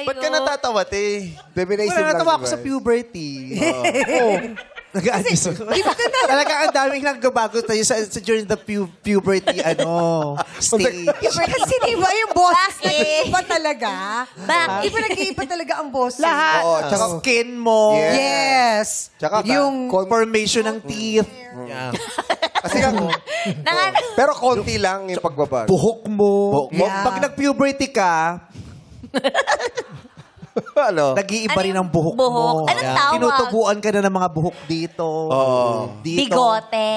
kayo. Ba't ka natatawa, te? Wala, natawa ako sa puberty. Oo. Nag-aadis ako. Talaga ang daming nagbabago tayo during the puberty, stage. Kasi di ba yung boss, Bakit? nag-iiba talaga? Bakit? Iba nag-iiba talaga ang boss. Lahat. Oo, tsaka Skin mo. Yes. Tsaka yung Formation ng teeth. Yeah. Kasi nga, pero konti lang yung pagbabago. Buhok mo. Buhok mo? Yeah. Pag nag-puberty ka, Ano? nag-iiba rin ang buhok buhok? mo. Anong tawag? Tinutubuan ka na ng mga buhok dito. Dito. Bigote.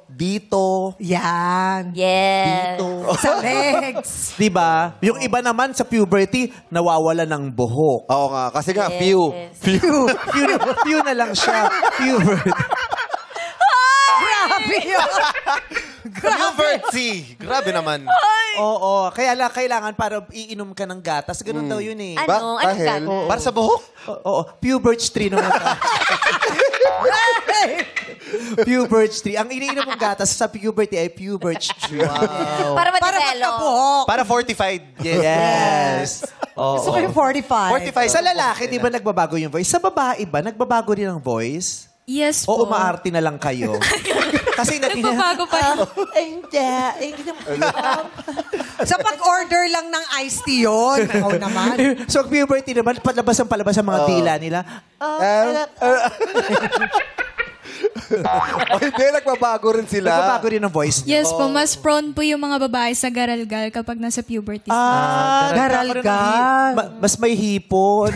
Dito. yan. Yes. Dito. Sa legs. Diba? Yung iba naman sa puberty, nawawala ng buhok. Oo nga, kasi nga, few. Few na lang siya. Puberty. Grabe yun. Puberty. Grabe naman. Oo. Kaya lang, kailangan para iinom ka ng gatas. Ganun daw yun eh. Ano? Anong Dahil, gatas? para sa buhok? Oo. Puberty 3 naman. Puberty 3. Ang iniinom mong gatas sa puberty ay Puberty 3. Wow. Para Para ma-develop. magkabuhok. Para fortified. Yes. Gusto ko yung 45. 45. Sa lalaki, di ba nagbabago yung voice? Sa babae ba, nagbabago rin ang voice? Yes po. O umaarte na lang kayo? Kasi Nagbabago pa rin. Sa pag-order lang ng iced tea yun. Ikaw naman. So, puberty naman, palabas ang mga dila nila. O hindi, nagbabago rin sila. Nagbabago rin ang voice niya. Yes po, mas prone po yung mga babae sa garalgal kapag nasa puberty. Garalgal. Mas may hipon.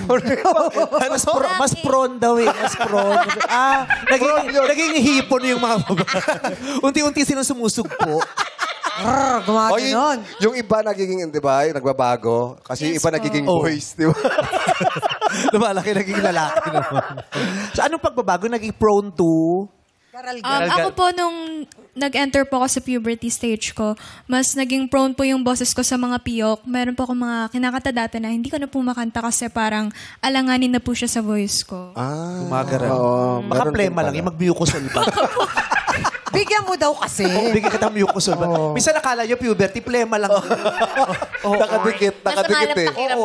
mas prone daw eh. Mas prone. Naging hipon yung mga babae. Unti-unti silang sumusugpo. O yun, yung iba nagiging, di ba, nagbabago. Kasi yung Yes iba po. nagiging boys, di ba? Lumalaki, naging lalaki naman. So, anong pagbabago? Naging prone to? Ako po, nung nag-enter po ako sa puberty stage ko, mas naging prone po yung boses ko sa mga piyok. Meron po akong mga kinakanta dati na hindi ko na po makanta kasi parang alanganin na po siya sa voice ko. Gumagara. Baka meron plema din lang. Yung mag-mucosol ba? Bigyan mo daw kasi. Bigyan kita mucosol ba? Minsan nakala nyo puberty, plema lang. Nakadikit eh.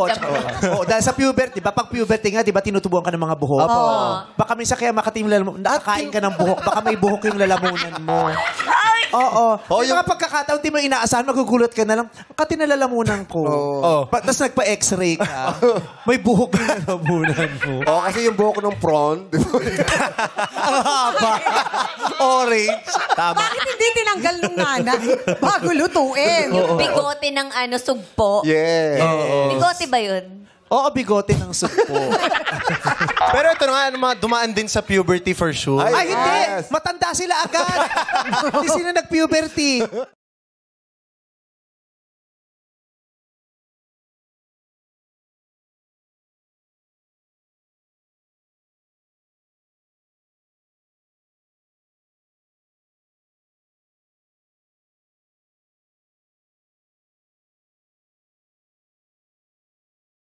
Oo, dahil sa puberty, di ba? Pag puberty nga, di ba, tinutubuan ka ng mga buhok? Baka minsan kaya makatim nakakain ka ng buhok, baka may buhok yung lalamunan mo. Oo. Yung mga pagkakataon, di mo inaasahan, magugulat ka na lang, kati na lalamunan ko. Tapos nagpa-x-ray ka, may buhok yung lalamunan mo. Kasi yung buhok ng prawn, di ba? Ang haba. Orange. Tama. Bakit hindi tinanggal nung nanay bago lutuin? Yung bigote ng sugpo. Yeah. Bigote ba yun? Oo, bigote ng sugpo. Pero ito na nga, mga dumaan din sa puberty for sure. Ay, hindi. Matanda sila agad. Hindi sila nag-puberty.